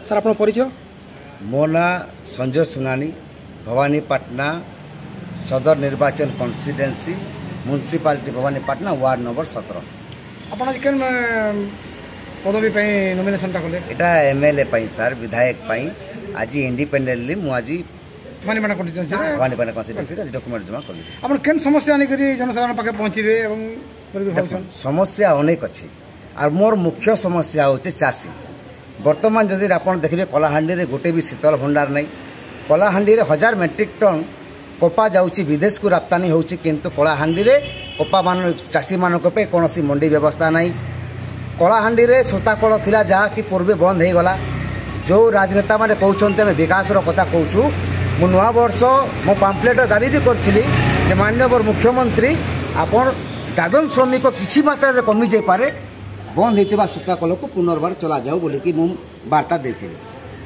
Sir आपन परिचय? मो ना संजय सुनानी, भवानीपाटना सदर निर्वाचन constituency municipality Bhawanipatna ward number 17। आपन केन पदवी पे नॉमिनेशन टा कले? एटा एमएलए पई सर, विधायक पई आज इंडिपेंडेंटली मु आज भवानीपाटना कन्स्टिट्युएंसी रे डॉक्यूमेंट जमा करली। आपन केन समस्या आनी करी जनसाधारण पाके पहुंचीबे एवं भावछन? समस्या अनेक अछि और मोर मुख्य समस्या होचे चासी। वर्तमान जदि आपण देखिबे कलाहांडी रे गोटे भी शीतल भंडार नहीं। कलाहांडी रे 1000 मेट्रिक टन कोपा जाउची विदेश को रप्तानी होउची, किंतु कलाहांडी रे कोपा मान चासी मानक पे कोनोसी मंडी व्यवस्था नहीं। कलाहांडी रे सूताकल थिला जहा कि पूर्वे बंद हे गला। जो राजनेता माने कहउछन्ते हम विकास रो कथा कहउछु। मु नवा वर्ष मो पम्फलेट दाबी भी करथिली जे माननीय मुख्यमंत्री आपण दादन श्रमिक किछि मात्रा रे कमी जाय पारे, बंद होता सूताकल को पुनर्बार चला जाऊ बोली कि मुझे वार्ता देती।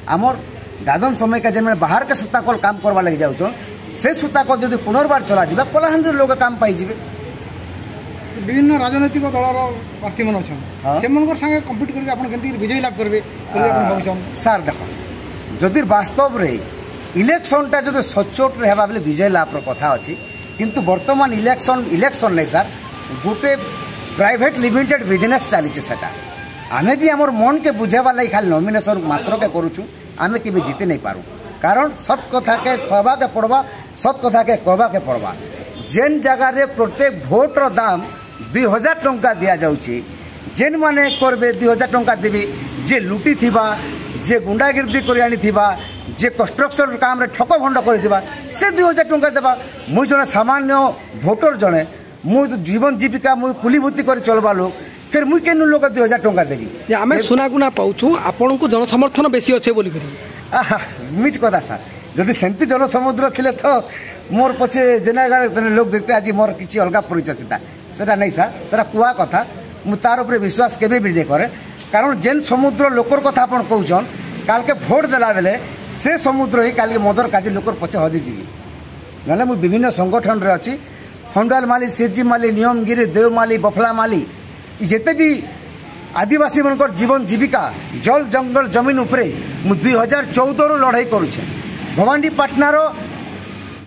आमर दादन समय का जन बाहर के सूताकल काम करवा लगी जाऊँ से सूताकल जब पुनर्बार चला जा कलाहांडी लोग काम पाई। विभिन्न राजनैतिक दलर प्रार्थी मन संगे कम्पिट करके विजयी लाभ करेंगे सार। देख जदि वास्तव रे इलेक्शन टा जो सचोट रहा बेले विजय लाभ कथा अच्छी, किंतु वर्तमान इलेक्शन नहीं सार, गोटे प्राइवेट लिमिटेड बिजनेस चली। आमे भी आमर मन के बुझेवा लगी खाली नॉमिनेशन मात्र के करूछु, आमे कि भी जीते नहीं पारू। कारण सत कथा के सहबा के पड़वा, सत कथा के कहबा के पड़वा। जेन जगह रे प्रत्येक भोटर दाम 2000 टंका दिया जाउची, जेन माने करबे 2000 टंका देबी, जे लुटी थिबा, जे गुंडागिर्दी करि आनी थिबा, जे कंस्ट्रक्शन काम रे ठक भंड करि थिबा, से 2000 टंका देबा। मु जने सामान्य भोटर जने मु जीवन जीविका मु कुलीभूति कर चलवा लोग, फिर मुई केनु लोग 2000 टंका देबी। आमे सुना गुना पाउछु आपन को जन समर्थन बेसी अच्छे बोली करी। मिच कथा सर, जदि सेंती जन समुद्र थिले तो मोर पछे जेनागार लोग देखते आज मोर किछि अलगा परिचय थिता, सेटा नहीं सर, सेटा कुआ कथा। मु तार ऊपर विश्वास केबे भी नहीं करे। कारण जेन समुद्र लोकर कथा आपन कहउछन, काल के भोट देला बेले से समुद्र ही काल के मदर काजी लोकर पछे हजि जीवी। नले मु विभिन्न संगठन रे अछि, खंडाल माली, सिरजी माली, नियमगिरी, देवमाली, बफला माली, जेते भी आदिवासी मनकर जीवन जीविका जल जंगल जमीन उपरे मु 2014 रो लड़ाई करूछे। भवानीपाटना रो